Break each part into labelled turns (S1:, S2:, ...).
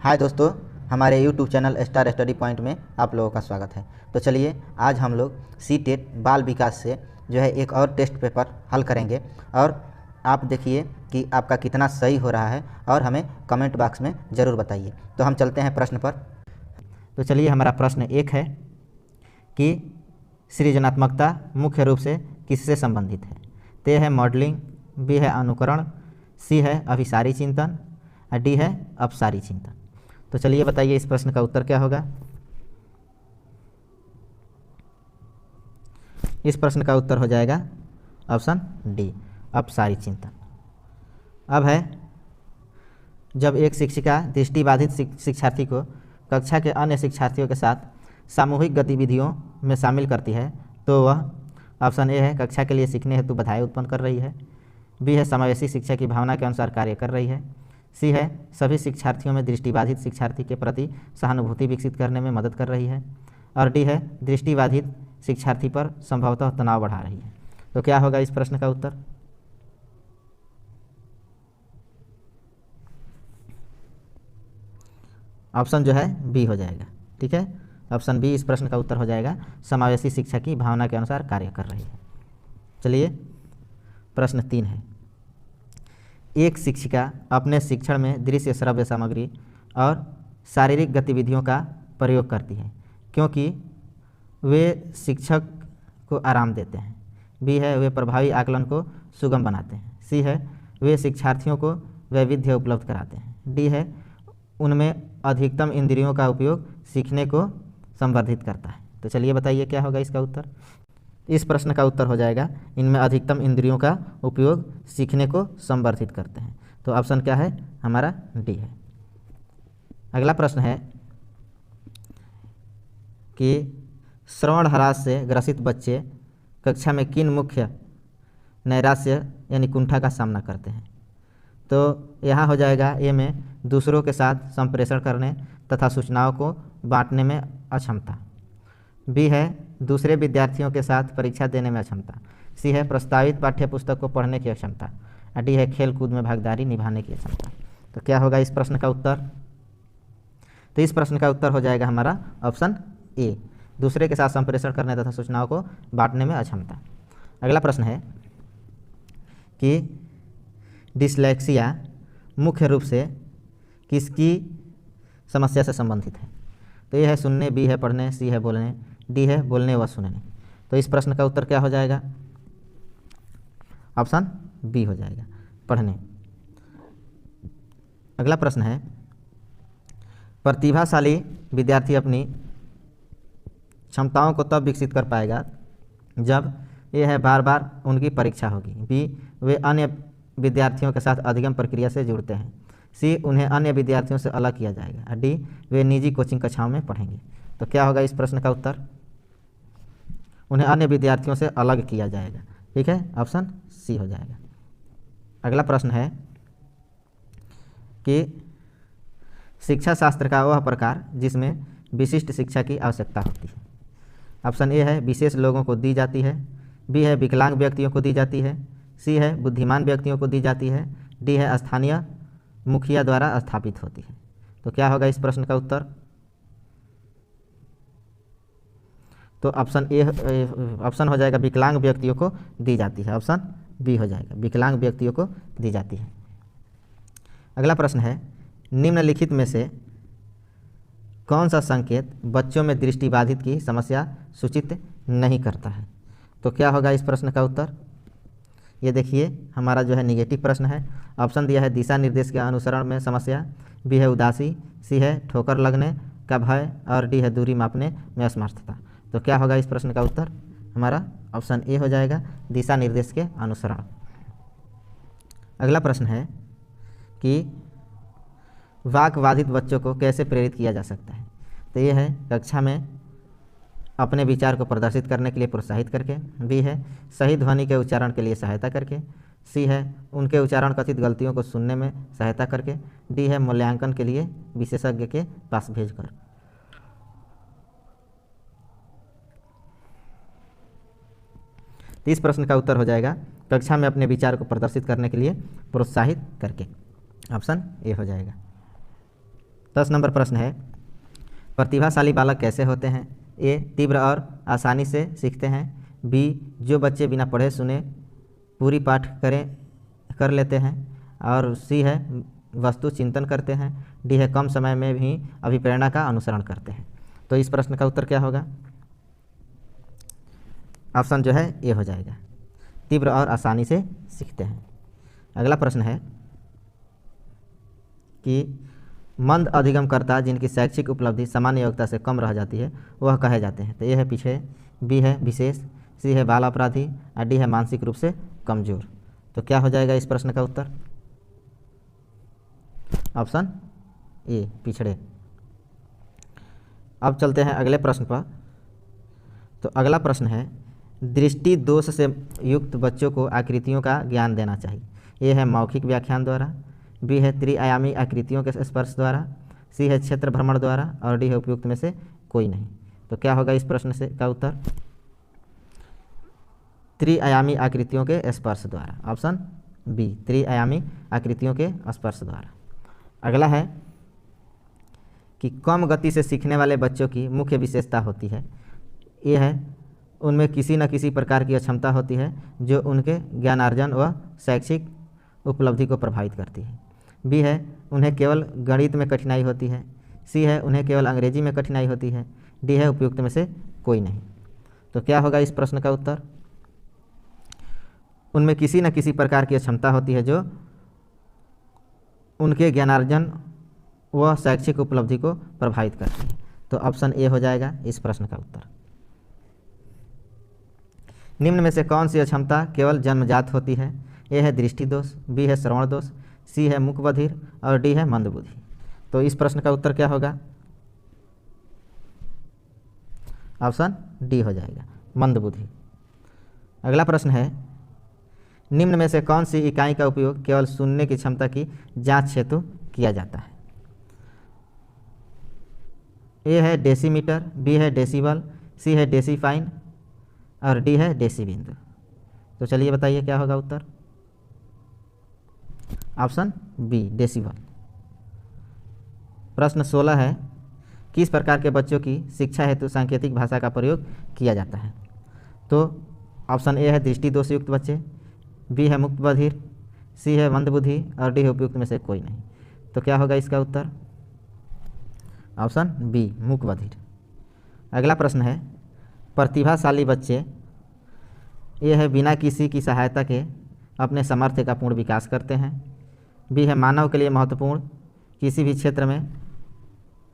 S1: हाय दोस्तों, हमारे YouTube channel star study point में आप लोगों का स्वागत है। तो चलिए आज हम लोग सी-टेट बाल विकास से जो है एक और टेस्ट पेपर हल करेंगे और आप देखिए कि आपका कितना सही हो रहा है और हमें कमेंट बॉक्स में ज़रूर बताइए। तो हम चलते हैं प्रश्न पर। तो चलिए हमारा प्रश्न एक है कि सृजनात्मकता मुख्य रूप से किससे संबंधित है। तो ये है मॉडलिंग, बी है अनुकरण, सी है अभिसारी चिंतन और डी है अपसारी चिंतन। तो चलिए बताइए इस प्रश्न का उत्तर क्या होगा। इस प्रश्न का उत्तर हो जाएगा ऑप्शन डी, अपसारी चिंतन। अब है जब एक शिक्षिका दृष्टिबाधित शिक्षार्थी को कक्षा के अन्य शिक्षार्थियों के साथ सामूहिक गतिविधियों में शामिल करती है तो वह ऑप्शन ए है कक्षा के लिए सीखने हेतु बाधाएं उत्पन्न कर रही है, बी है समावेशी शिक्षा की भावना के अनुसार कार्य कर रही है, सी है सभी शिक्षार्थियों में दृष्टिबाधित शिक्षार्थी के प्रति सहानुभूति विकसित करने में मदद कर रही है और डी है दृष्टिबाधित शिक्षार्थी पर संभवतः तनाव बढ़ा रही है। तो क्या होगा इस प्रश्न का उत्तर। ऑप्शन जो है बी हो जाएगा। ठीक है, ऑप्शन बी इस प्रश्न का उत्तर हो जाएगा, समावेशी शिक्षा की भावना के अनुसार कार्य कर रही है। चलिए प्रश्न 3 है। एक शिक्षिका अपने शिक्षण में दृश्य श्रव्य सामग्री और शारीरिक गतिविधियों का प्रयोग करती है क्योंकि वे शिक्षक को आराम देते हैं, बी है वे प्रभावी आकलन को सुगम बनाते हैं, सी है वे शिक्षार्थियों को वैविध्य उपलब्ध कराते हैं, डी है उनमें अधिकतम इंद्रियों का उपयोग सीखने को संवर्धित करता है। तो चलिए बताइए क्या होगा इसका उत्तर। इस प्रश्न का उत्तर हो जाएगा इनमें अधिकतम इंद्रियों का उपयोग सीखने को संवर्धित करते हैं। तो ऑप्शन क्या है हमारा डी है। अगला प्रश्न है कि श्रवण ह्रास से ग्रसित बच्चे कक्षा में किन मुख्य नैराश्य यानी कुंठा का सामना करते हैं। तो यहाँ हो जाएगा ए में दूसरों के साथ संप्रेषण करने तथा सूचनाओं को बांटने में अक्षमता, बी है दूसरे विद्यार्थियों के साथ परीक्षा देने में अक्षमता, सी है प्रस्तावित पाठ्यपुस्तक को पढ़ने की अक्षमता और डी है खेल कूद में भागीदारी निभाने की अक्षमता। तो क्या होगा इस प्रश्न का उत्तर। तो इस प्रश्न का उत्तर हो जाएगा हमारा ऑप्शन ए, दूसरे के साथ संप्रेषण करने तथा सूचनाओं को बांटने में अक्षमता। अगला प्रश्न है कि डिस्लेक्सिया मुख्य रूप से किसकी समस्या से संबंधित है। तो ये है सुनने, बी है पढ़ने, सी है बोलने, डी है बोलने व सुनने। तो इस प्रश्न का उत्तर क्या हो जाएगा। ऑप्शन बी हो जाएगा, पढ़ने। अगला प्रश्न है प्रतिभाशाली विद्यार्थी अपनी क्षमताओं को तब विकसित कर पाएगा जब यह है बार बार उनकी परीक्षा होगी, बी वे अन्य विद्यार्थियों के साथ अधिगम प्रक्रिया से जुड़ते हैं, सी उन्हें अन्य विद्यार्थियों से अलग किया जाएगा, डी वे निजी कोचिंग कक्षाओं में पढ़ेंगे। तो क्या होगा इस प्रश्न का उत्तर। उन्हें अन्य विद्यार्थियों से अलग किया जाएगा। ठीक है, ऑप्शन सी हो जाएगा। अगला प्रश्न है कि शिक्षा शास्त्र का वह प्रकार जिसमें विशिष्ट शिक्षा की आवश्यकता होती है। ऑप्शन ए है विशेष लोगों को दी जाती है, बी है विकलांग व्यक्तियों को दी जाती है, सी है बुद्धिमान व्यक्तियों को दी जाती है, डी है स्थानीय मुखिया द्वारा स्थापित होती है। तो क्या होगा इस प्रश्न का उत्तर। तो ऑप्शन हो जाएगा विकलांग व्यक्तियों को दी जाती है, ऑप्शन बी हो जाएगा, विकलांग व्यक्तियों को दी जाती है। अगला प्रश्न है निम्नलिखित में से कौन सा संकेत बच्चों में दृष्टिबाधित की समस्या सूचित नहीं करता है। तो क्या होगा इस प्रश्न का उत्तर। ये देखिए हमारा जो है निगेटिव प्रश्न है। ऑप्शन दिया है दिशा निर्देश के अनुसरण में समस्या, बी है उदासी, सी है ठोकर लगने का भय और डी है दूरी मापने में असमर्थता। तो क्या होगा इस प्रश्न का उत्तर हमारा ऑप्शन ए हो जाएगा, दिशा निर्देश के अनुसरण। अगला प्रश्न है कि वाक बाधित बच्चों को कैसे प्रेरित किया जा सकता है। तो ये है कक्षा में अपने विचार को प्रदर्शित करने के लिए प्रोत्साहित करके, बी है सही ध्वनि के उच्चारण के लिए सहायता करके, सी है उनके उच्चारण कथित गलतियों को सुनने में सहायता करके, डी है मूल्यांकन के लिए विशेषज्ञ के पास भेजकर। इस प्रश्न का उत्तर हो जाएगा कक्षा में अपने विचार को प्रदर्शित करने के लिए प्रोत्साहित करके, ऑप्शन ए हो जाएगा। 10 नंबर प्रश्न है, प्रतिभाशाली बालक कैसे होते हैं? ए, तीव्र और आसानी से सीखते हैं। बी, जो बच्चे बिना पढ़े सुने पूरी पाठ कर लेते हैं। और सी है, वस्तु चिंतन करते हैं। डी है, कम समय में भी अभिप्रेरणा का अनुसरण करते हैं। तो इस प्रश्न का उत्तर क्या होगा? ऑप्शन जो है ए हो जाएगा, तीव्र और आसानी से सीखते हैं। अगला प्रश्न है कि मंद अधिगमकर्ता जिनकी शैक्षिक उपलब्धि सामान्य योग्यता से कम रह जाती है वह कहे जाते हैं। तो ए है पीछे, बी है विशेष, सी है बाल अपराधी और डी है मानसिक रूप से कमजोर। तो क्या हो जाएगा इस प्रश्न का उत्तर? ऑप्शन ए, पिछड़े। अब चलते हैं अगले प्रश्न पर। तो अगला प्रश्न है, दृष्टि दोष से युक्त बच्चों को आकृतियों का ज्ञान देना चाहिए। ए है मौखिक व्याख्यान द्वारा, बी है त्रिआयामी आकृतियों के स्पर्श द्वारा, सी है क्षेत्र भ्रमण द्वारा और डी है उपयुक्त में से कोई नहीं। तो क्या होगा इस प्रश्न से का उत्तर? त्रिआयामी आकृतियों के स्पर्श द्वारा। ऑप्शन बी, त्रिआयामी आकृतियों के स्पर्श द्वारा। अगला है कि कम गति से सीखने वाले बच्चों की मुख्य विशेषता होती है। ये है, उनमें किसी न किसी प्रकार की अक्षमता होती है जो उनके ज्ञानार्जन व शैक्षिक उपलब्धि को प्रभावित करती है। बी है, उन्हें केवल गणित में कठिनाई होती है। सी है, उन्हें केवल अंग्रेजी में कठिनाई होती है। डी है, उपयुक्त में से कोई नहीं। तो क्या होगा इस प्रश्न का उत्तर? उनमें किसी न किसी प्रकार की क्षमता होती है जो उनके ज्ञानार्जन व शैक्षिक उपलब्धि को प्रभावित करती है। तो ऑप्शन ए हो जाएगा इस प्रश्न का उत्तर। निम्न में से कौन सी अक्षमता केवल जन्मजात होती है? ए है दृष्टि दोष, बी है श्रवण दोष, सी है मूक बधिर और डी है मंदबुद्धि। तो इस प्रश्न का उत्तर क्या होगा? ऑप्शन डी हो जाएगा, मंदबुद्धि। अगला प्रश्न है, निम्न में से कौन सी इकाई का उपयोग केवल सुनने की क्षमता की जांच हेतु किया जाता है? ए है डेसीमीटर, बी है डेसिबल, सी है डेसीफाइन और डी है डेसीबिंदु। तो चलिए बताइए क्या होगा उत्तर? Option B, decibel. प्रश्न 16 है, किस प्रकार के बच्चों की शिक्षा हेतु सांकेतिक भाषा का प्रयोग किया जाता है? तो ऑप्शन ए है दृष्टि दोष युक्त बच्चे, बी है मुक्त बधिर, सी है मंदबुद्धि और डी है उपयुक्त में से कोई नहीं। तो क्या होगा इसका उत्तर? ऑप्शन बी, मूक बधिर। अगला प्रश्न है, प्रतिभाशाली बच्चे ये है बिना किसी की सहायता के अपने सामर्थ्य का पूर्ण विकास करते हैं। बी है मानव के लिए महत्वपूर्ण किसी भी क्षेत्र में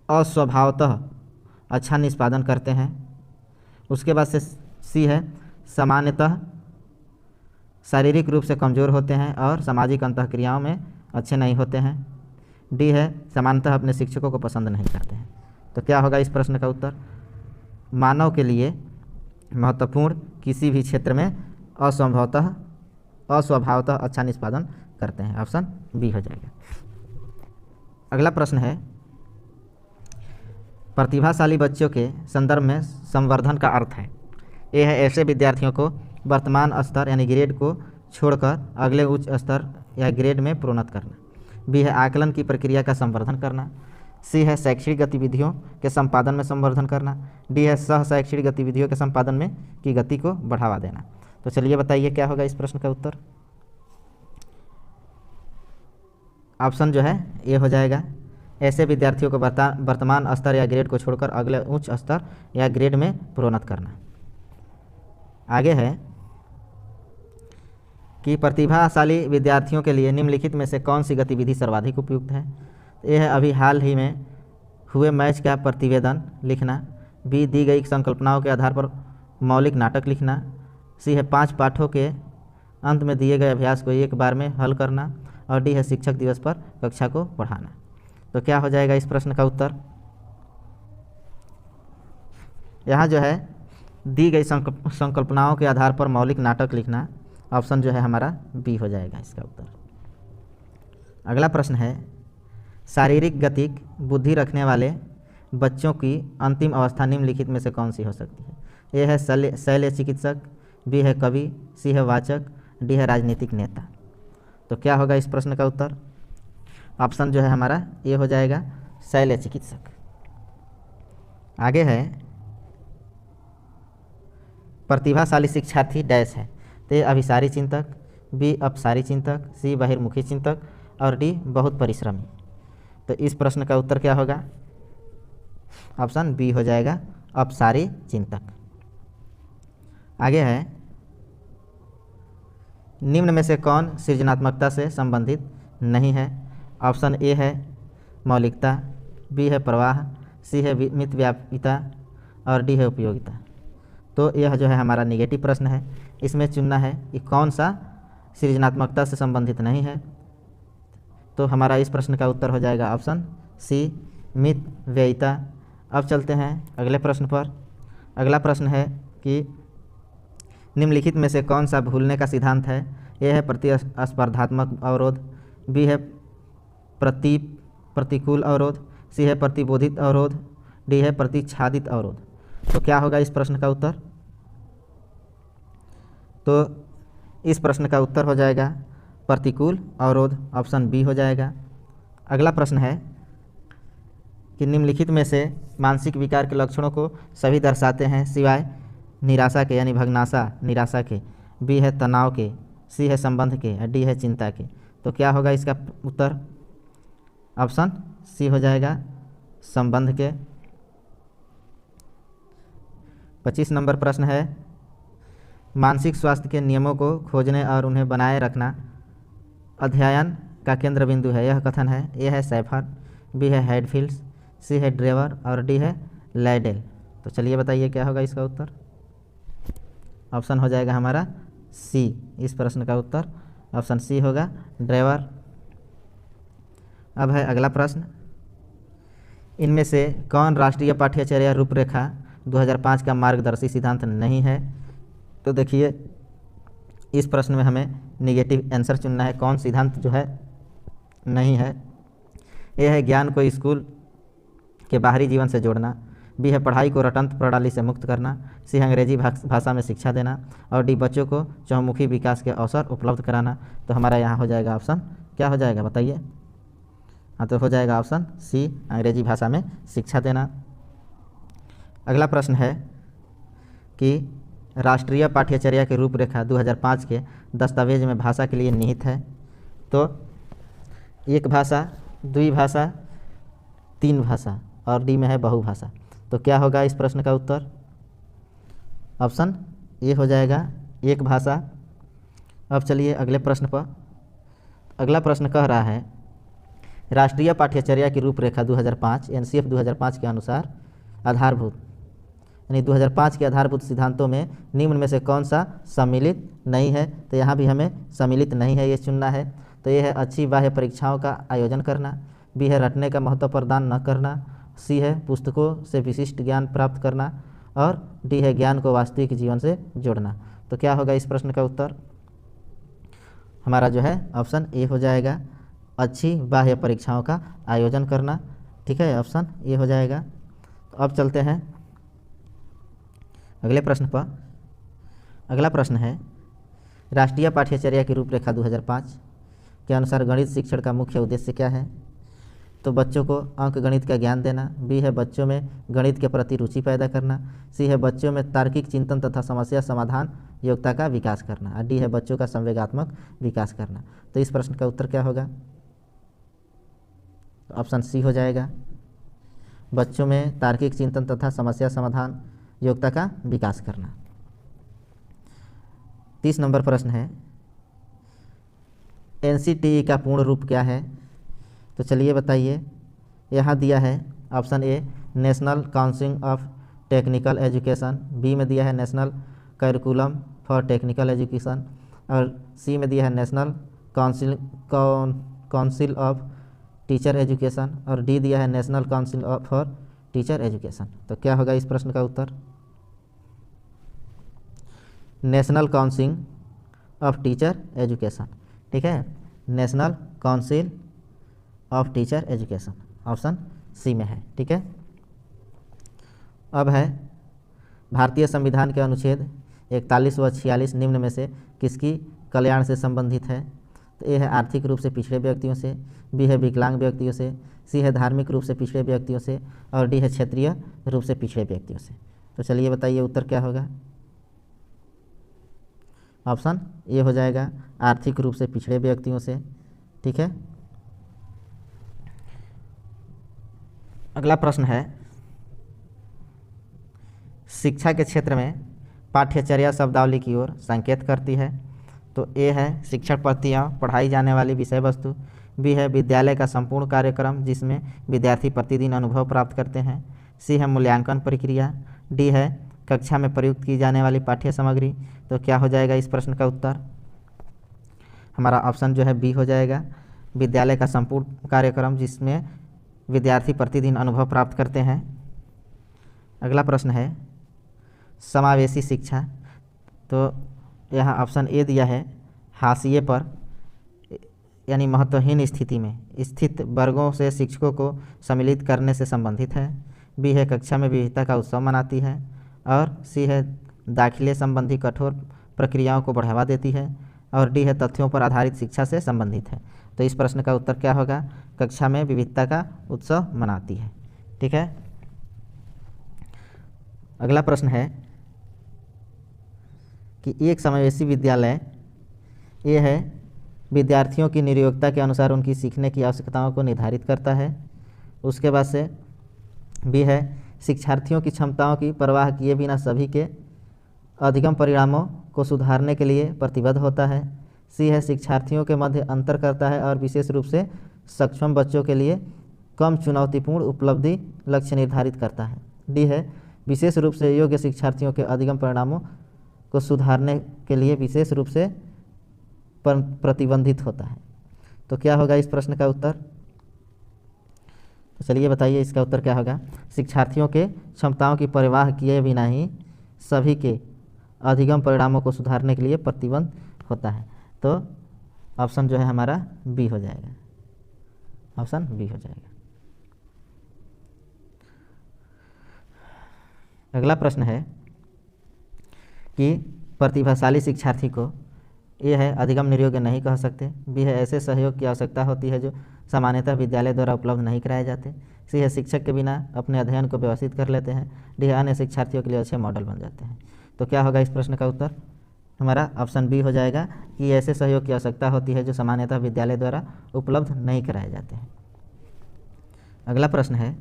S1: अस्वभावतः अच्छा निष्पादन करते हैं। उसके बाद से सी है सामान्यतः शारीरिक रूप से कमज़ोर होते हैं और सामाजिक अंतःक्रियाओं में अच्छे नहीं होते हैं। डी है सामान्यतः अपने शिक्षकों को पसंद नहीं करते हैं। तो क्या होगा इस प्रश्न का उत्तर? मानव के लिए महत्वपूर्ण किसी भी क्षेत्र में अस्वभावतः अच्छा निष्पादन करते हैं। ऑप्शन बी हो जाएगा। अगला प्रश्न है, प्रतिभाशाली बच्चों के संदर्भ में संवर्धन का अर्थ है। ए है ऐसे विद्यार्थियों को वर्तमान स्तर यानी ग्रेड को छोड़कर अगले उच्च स्तर या ग्रेड में प्रोन्नत करना। बी है आकलन की प्रक्रिया का संवर्धन करना। सी है शैक्षणिक गतिविधियों के संपादन में संवर्धन करना। डी है सह शैक्षणिक गतिविधियों के संपादन में की गति को बढ़ावा देना। तो चलिए बताइए क्या होगा इस प्रश्न का उत्तर? ऑप्शन जो है ये हो जाएगा, ऐसे विद्यार्थियों को वर्तमान स्तर या ग्रेड को छोड़कर अगले उच्च स्तर या ग्रेड में प्रोन्नत करना। आगे है कि प्रतिभाशाली विद्यार्थियों के लिए निम्नलिखित में से कौन सी गतिविधि सर्वाधिक उपयुक्त है? यह है अभी हाल ही में हुए मैच का प्रतिवेदन लिखना। बी दी गई संकल्पनाओं के आधार पर मौलिक नाटक लिखना। सी है 5 पाठों के अंत में दिए गए अभ्यास को एक बार में हल करना और डी है शिक्षक दिवस पर कक्षा को पढ़ाना। तो क्या हो जाएगा इस प्रश्न का उत्तर? यहाँ जो है दी गई संकल्पनाओं के आधार पर मौलिक नाटक लिखना, ऑप्शन जो है हमारा बी हो जाएगा इसका उत्तर। अगला प्रश्न है, शारीरिक गतिक बुद्धि रखने वाले बच्चों की अंतिम अवस्था निम्नलिखित में से कौन सी हो सकती है? ए है शल्य चिकित्सक, बी है कवि, सी है वाचक, डी है राजनीतिक नेता। तो क्या होगा इस प्रश्न का उत्तर? ऑप्शन जो है हमारा ए हो जाएगा, शल्य चिकित्सक। आगे है प्रतिभाशाली शिक्षार्थी डैश है, तो ये अभिसारी चिंतक, बी अपसारी चिंतक, सी बहिर्मुखी चिंतक और डी बहुत परिश्रमी। तो इस प्रश्न का उत्तर क्या होगा? ऑप्शन बी हो जाएगा, अपसारी चिंतक। आगे है निम्न में से कौन सृजनात्मकता से संबंधित नहीं है? ऑप्शन ए है मौलिकता, बी है प्रवाह, सी है मितव्यापिता और डी है उपयोगिता। तो यह जो है हमारा निगेटिव प्रश्न है, इसमें चुनना है कि कौन सा सृजनात्मकता से संबंधित नहीं है। तो हमारा इस प्रश्न का उत्तर हो जाएगा ऑप्शन सी मितव्ययिता। अब चलते हैं अगले प्रश्न पर। अगला प्रश्न है कि निम्नलिखित में से कौन सा भूलने का सिद्धांत है? ए है प्रतिस्पर्धात्मक अवरोध, बी है प्रतिकूल अवरोध, सी है प्रतिबोधित अवरोध, डी है प्रतिच्छादित अवरोध। तो क्या होगा इस प्रश्न का उत्तर? तो इस प्रश्न का उत्तर हो जाएगा प्रतिकूल अवरोध, ऑप्शन बी हो जाएगा। अगला प्रश्न है कि निम्नलिखित में से मानसिक विकार के लक्षणों को सभी दर्शाते हैं सिवाय निराशा के, यानी भग्नाशा निराशा के, बी है तनाव के, सी है संबंध के और डी है चिंता के। तो क्या होगा इसका उत्तर? ऑप्शन सी हो जाएगा संबंध के। 25 नंबर प्रश्न है मानसिक स्वास्थ्य के नियमों को खोजने और उन्हें बनाए रखना अध्ययन का केंद्र बिंदु है, यह कथन है। ए है सैफर, बी है हेडफील्ड्स, सी है ड्रेवर और डी है लैडेल। तो चलिए बताइए क्या होगा इसका उत्तर? ऑप्शन हो जाएगा हमारा सी। इस प्रश्न का उत्तर ऑप्शन सी होगा ड्रेवर। अब है अगला प्रश्न, इनमें से कौन राष्ट्रीय पाठ्यचर्या रूपरेखा 2005 का मार्गदर्शी सिद्धांत नहीं है? तो देखिए इस प्रश्न में हमें निगेटिव आंसर चुनना है, कौन सिद्धांत जो है नहीं है। ए है ज्ञान को स्कूल के बाहरी जीवन से जोड़ना, बी है पढ़ाई को रटंत प्रणाली से मुक्त करना, सी है अंग्रेजी भाषा में शिक्षा देना और डी बच्चों को चहुमुखी विकास के अवसर उपलब्ध कराना। तो हमारा यहाँ हो जाएगा ऑप्शन क्या हो जाएगा बताइए? हाँ, तो हो जाएगा ऑप्शन सी अंग्रेजी भाषा में शिक्षा देना। अगला प्रश्न है कि राष्ट्रीय पाठ्यचर्या की रूपरेखा 2005 के दस्तावेज में भाषा के लिए निहित है। तो एक भाषा, द्विभाषा, तीन भाषा और डी में है बहुभाषा। तो क्या होगा इस प्रश्न का उत्तर? ऑप्शन ए हो जाएगा एक भाषा। अब चलिए अगले प्रश्न पर। अगला प्रश्न कह रहा है राष्ट्रीय पाठ्यचर्या की रूपरेखा 2005 एनसीएफ 2005 के अनुसार आधारभूत, यानी 2005 के आधारभूत सिद्धांतों में निम्न में से कौन सा सम्मिलित नहीं है? तो यहाँ भी हमें सम्मिलित नहीं है ये चुनना है। तो ये है अच्छी बाह्य परीक्षाओं का आयोजन करना, बी है रटने का महत्व प्रदान न करना, सी है पुस्तकों से विशिष्ट ज्ञान प्राप्त करना और डी है ज्ञान को वास्तविक जीवन से जोड़ना। तो क्या होगा इस प्रश्न का उत्तर? हमारा जो है ऑप्शन ए हो जाएगा अच्छी बाह्य परीक्षाओं का आयोजन करना। ठीक है, ऑप्शन ए हो जाएगा। तो अब चलते हैं अगले प्रश्न पर। अगला प्रश्न है राष्ट्रीय पाठ्यचर्या की रूपरेखा 2005 के अनुसार गणित शिक्षण का मुख्य उद्देश्य क्या है? तो बच्चों को अंक गणित का ज्ञान देना, बी है बच्चों में गणित के प्रति रुचि पैदा करना, सी है बच्चों में तार्किक चिंतन तथा समस्या समाधान योग्यता का विकास करना और डी है बच्चों का संवेगात्मक विकास करना। तो इस प्रश्न का उत्तर क्या होगा? तो ऑप्शन सी हो जाएगा बच्चों में तार्किक चिंतन तथा समस्या समाधान योग्यता का विकास करना। 30 नंबर प्रश्न है एनसीटीई का पूर्ण रूप क्या है? तो चलिए बताइए। यहाँ दिया है option A national council of technical education, B में दिया है national curriculum for technical education और सी में दिया है national council of teacher education और डी दिया है national council for teacher education. तो क्या होगा इस प्रश्न का उत्तर? National council of teacher education. ठीक है, national council of teacher education option C में है। ठीक है, अब है भारतीय संविधान के अनुच्छेद 41 व 46 निम्न में से किसकी कल्याण से संबंधित है? तो ए है आर्थिक रूप से पिछड़े व्यक्तियों से, बी है विकलांग व्यक्तियों से, सी है धार्मिक रूप से पिछड़े व्यक्तियों से और डी है क्षेत्रीय रूप से पिछड़े व्यक्तियों से। तो चलिए बताइए उत्तर क्या होगा। ऑप्शन ए हो जाएगा आर्थिक रूप से पिछड़े व्यक्तियों से। ठीक है, अगला प्रश्न है शिक्षा के क्षेत्र में पाठ्यचर्या शब्दावली की ओर संकेत करती है। तो ए है शिक्षण पद्धतियाँ, पढ़ाई जाने वाली विषय वस्तु, बी है विद्यालय का संपूर्ण कार्यक्रम जिसमें विद्यार्थी प्रतिदिन अनुभव प्राप्त करते हैं, सी है मूल्यांकन प्रक्रिया, डी है कक्षा में प्रयुक्त की जाने वाली पाठ्य सामग्री। तो क्या हो जाएगा इस प्रश्न का उत्तर। हमारा ऑप्शन जो है बी हो जाएगा, विद्यालय का संपूर्ण कार्यक्रम जिसमें विद्यार्थी प्रतिदिन अनुभव प्राप्त करते हैं। अगला प्रश्न है समावेशी शिक्षा। तो यहाँ ऑप्शन ए दिया है हाशिए पर यानी महत्वहीन स्थिति में स्थित वर्गों से शिक्षकों को सम्मिलित करने से संबंधित है, बी है कक्षा में विविधता का उत्सव मनाती है और सी है दाखिले संबंधी कठोर प्रक्रियाओं को बढ़ावा देती है और डी है तथ्यों पर आधारित शिक्षा से संबंधित है। तो इस प्रश्न का उत्तर क्या होगा, कक्षा में विविधता का उत्सव मनाती है। ठीक है, अगला प्रश्न है कि एक समावेशी विद्यालय ये है विद्यार्थियों की नियोक्ता के अनुसार उनकी सीखने की आवश्यकताओं को निर्धारित करता है। उसके बाद से बी है शिक्षार्थियों की क्षमताओं की परवाह किए बिना सभी के अधिगम परिणामों को सुधारने के लिए प्रतिबद्ध होता है, सी है शिक्षार्थियों के मध्य अंतर करता है और विशेष रूप से सक्षम बच्चों के लिए कम चुनौतीपूर्ण उपलब्धि लक्ष्य निर्धारित करता है, डी है विशेष रूप से योग्य शिक्षार्थियों के अधिगम परिणामों को सुधारने के लिए विशेष रूप से प्रतिबंधित होता है। तो क्या होगा इस प्रश्न का उत्तर। तो चलिए बताइए इसका उत्तर क्या होगा। शिक्षार्थियों के क्षमताओं की परवाह किए बिना ही सभी के अधिगम परिणामों को सुधारने के लिए प्रतिबंध होता है। तो ऑप्शन जो है हमारा बी हो जाएगा, ऑप्शन बी हो जाएगा। अगला प्रश्न है कि प्रतिभाशाली शिक्षार्थी को ये है अधिगम नियोग्य नहीं कह सकते, बी है ऐसे सहयोग की आवश्यकता होती है जो सामान्यतः विद्यालय द्वारा उपलब्ध नहीं कराए जाते, सी है शिक्षक के बिना अपने अध्ययन को व्यवस्थित कर लेते हैं, डी है अन्य शिक्षार्थियों के लिए अच्छे मॉडल बन जाते हैं। तो क्या होगा इस प्रश्न का उत्तर। हमारा ऑप्शन बी हो जाएगा कि ऐसे सहयोग की आवश्यकता होती है जो सामान्यतः विद्यालय द्वारा उपलब्ध नहीं कराए जाते हैं। अगला प्रश्न है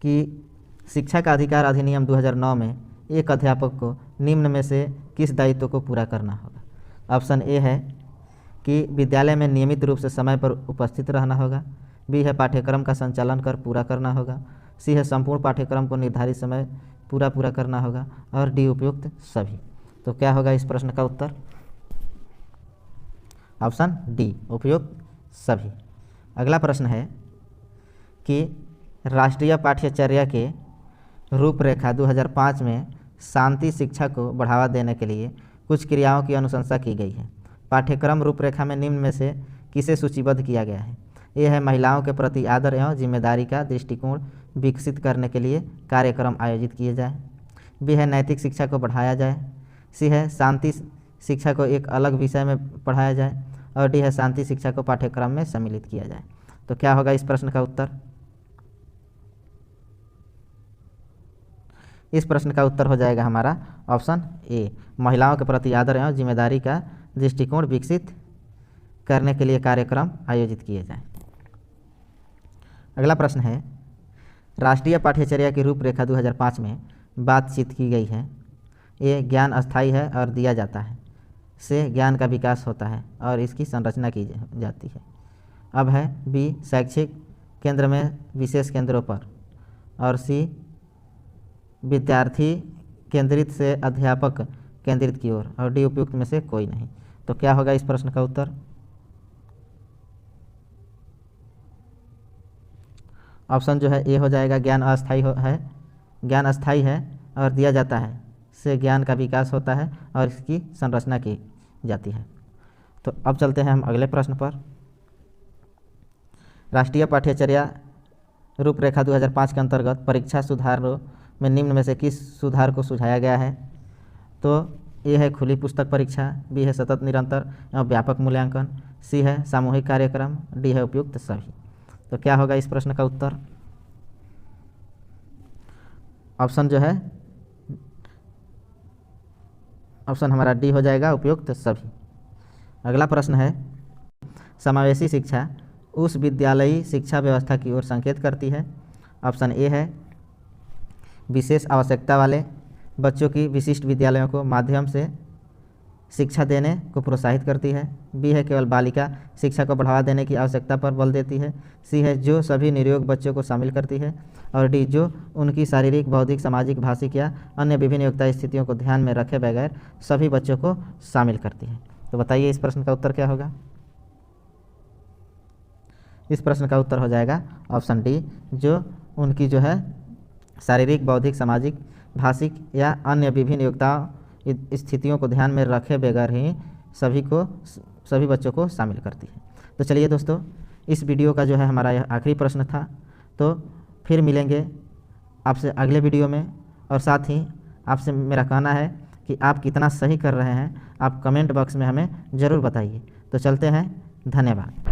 S1: कि शिक्षा का अधिकार अधिनियम 2009 में एक अध्यापक को निम्न में से किस दायित्व को पूरा करना होगा। ऑप्शन ए है कि विद्यालय में नियमित रूप से समय पर उपस्थित रहना होगा, बी है पाठ्यक्रम का संचालन कर पूरा करना होगा, सी है संपूर्ण पाठ्यक्रम को निर्धारित समय पूरा करना होगा और डी उपयुक्त सभी। तो क्या होगा इस प्रश्न का उत्तर। ऑप्शन डी उपयुक्त सभी। अगला प्रश्न है कि राष्ट्रीय पाठ्यचर्या के रूपरेखा 2005 में शांति शिक्षा को बढ़ावा देने के लिए कुछ क्रियाओं की अनुशंसा की गई है। पाठ्यक्रम रूपरेखा में निम्न में से किसे सूचीबद्ध किया गया है। यह है महिलाओं के प्रति आदर एवं जिम्मेदारी का दृष्टिकोण विकसित करने के लिए कार्यक्रम आयोजित किए जाए, बी है नैतिक शिक्षा को बढ़ाया जाए, सी है शांति शिक्षा को एक अलग विषय में पढ़ाया जाए और डी है शांति शिक्षा को पाठ्यक्रम में सम्मिलित किया जाए। तो क्या होगा इस प्रश्न का उत्तर। इस प्रश्न का उत्तर हो जाएगा हमारा ऑप्शन ए, महिलाओं के प्रति आदर एवं जिम्मेदारी का दृष्टिकोण विकसित करने के लिए कार्यक्रम आयोजित किए जाएं। अगला प्रश्न है राष्ट्रीय पाठ्यचर्या की रूपरेखा 2005 में बातचीत की गई है। ये ज्ञान अस्थायी है और दिया जाता है, से ज्ञान का विकास होता है और इसकी संरचना की जाती है। अब है बी शैक्षिक केंद्र में विशेष केंद्रों पर और सी विद्यार्थी केंद्रित से अध्यापक केंद्रित की ओर और डी उपयुक्त में से कोई नहीं। तो क्या होगा इस प्रश्न का उत्तर। ऑप्शन जो है ए हो जाएगा, ज्ञान अस्थायी है और दिया जाता है, से ज्ञान का विकास होता है और इसकी संरचना की जाती है। तो अब चलते हैं हम अगले प्रश्न पर। राष्ट्रीय पाठ्यचर्या रूपरेखा 2005 के अंतर्गत परीक्षा सुधारों में निम्न में से किस सुधार को सुझाया गया है। तो ए है खुली पुस्तक परीक्षा, बी है सतत निरंतर एवं व्यापक मूल्यांकन, सी है सामूहिक कार्यक्रम, डी है उपयुक्त सभी। तो क्या होगा इस प्रश्न का उत्तर? ऑप्शन जो है, ऑप्शन हमारा डी हो जाएगा, उपयुक्त सभी। अगला प्रश्न है, समावेशी शिक्षा उस विद्यालयी शिक्षा व्यवस्था की ओर संकेत करती है। ऑप्शन ए है विशेष आवश्यकता वाले बच्चों की विशिष्ट विद्यालयों को माध्यम से शिक्षा देने को प्रोत्साहित करती है, बी है केवल बालिका शिक्षा को बढ़ावा देने की आवश्यकता पर बल देती है, सी है जो सभी निरयोग बच्चों को शामिल करती है, और डी जो उनकी शारीरिक, बौद्धिक, सामाजिक, भाषिक या अन्य विभिन्न योग्यता स्थितियों को ध्यान में रखे बगैर सभी बच्चों को शामिल करती है। तो बताइए इस प्रश्न का उत्तर क्या होगा? इस प्रश्न का उत्तर हो जाएगा ऑप्शन डी, जो उनकी जो है शारीरिक, बौद्धिक, सामाजिक, भाषिक या अन्य विभिन्न योग्यता स्थितियों को ध्यान में रखे बगैर ही सभी बच्चों को शामिल करती है। तो चलिए दोस्तों, इस वीडियो का जो है हमारा यह आखिरी प्रश्न था। तो फिर मिलेंगे आपसे अगले वीडियो में, और साथ ही आपसे मेरा कहना है कि आप कितना सही कर रहे हैं आप कमेंट बॉक्स में हमें ज़रूर बताइए। तो चलते हैं, धन्यवाद।